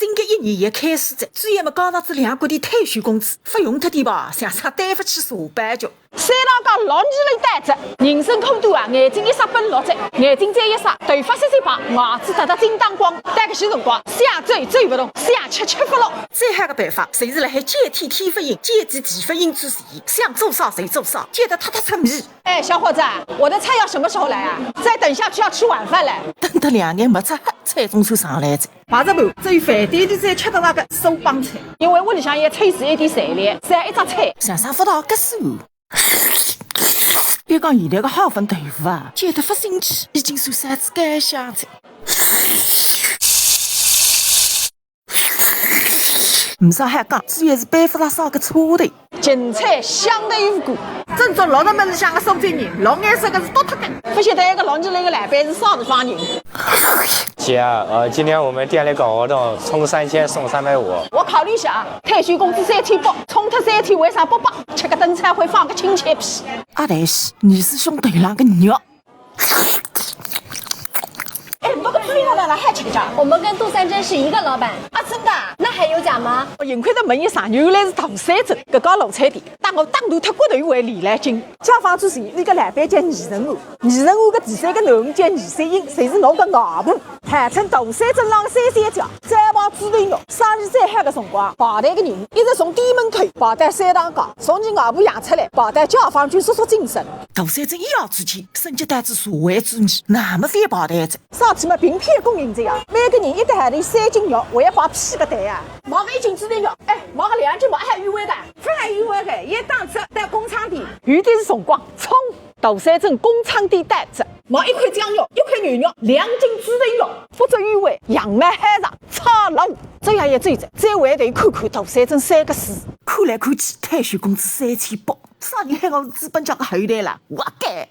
新的一年也开始着，专业么讲上子两国的退休工资不用脱点吧，想啥对不起上班就。三郎讲老年人单着，人生苦短啊，眼睛一眨奔六只，眼睛再一眨，头发甩甩白，牙齿搭搭金当光。但搿些辰光，想走走不动，想吃吃不落。最好的办法，就是辣海接替天发音、接替地发音之前，想做啥就做啥，接得踏踏出米。哎，小伙子，我的菜要什么时候来啊？再等下去要吃晚饭了。等得2年没出黑，菜总算上来着。排着盘，只有饭店里才吃得到个手帮菜，因为屋里向也炊事一点材料，剩一只菜。想啥不到搿数？别讲现在个好粉豆腐啊，煎得发新奇，已经算啥子干香菜。唔少还讲，主要是背负了烧个车头。芹菜香得有股，正宗老实门里向个苏州人，老颜色个是独特的。不晓得一个老年人的老板是啥地方人？姐，今天我们店里搞活动，充3000送350。我考虑一下啊，退休工资3000包，充脱3天为啥不包？吃个灯菜会放个青切皮。阿但是你是兄弟两个肉。哎，那个朱领导哪还吃家？我们跟杜三珍是一个老板啊，真的？那还有假吗？我幸亏的问一声，原来是唐三珍搿家卤菜店，但我打大脱骨头一位李来金。家访之前，那个老板叫倪仁武，倪仁武的第3个囡恩叫倪三英，侪是侬的外婆，号称杜三珍浪3三角，展望猪头肉。生意再好的辰光，跑台的人一直从店门口跑到3堂街，从你外婆养出来，跑到解放军叔叔精神。杜三珍一夜之间升级到至社会主义，那么反跑台子。上去嘛，平片供应这样，每个人一袋里3斤肉，我要放屁个袋啊！毛个1斤猪头肉，哎，毛个2斤毛还原味的，非常原味的，一档次到工厂店，有的是辰光冲。杜三珍工厂店单子，毛1块酱肉，1块牛肉，2斤猪头肉，不足原味，杨梅海上炒肉。这样一走着，再回头看看杜三珍3个字，看来看去，退休工资3000包，啥人喊我是资本家的后代了？活该！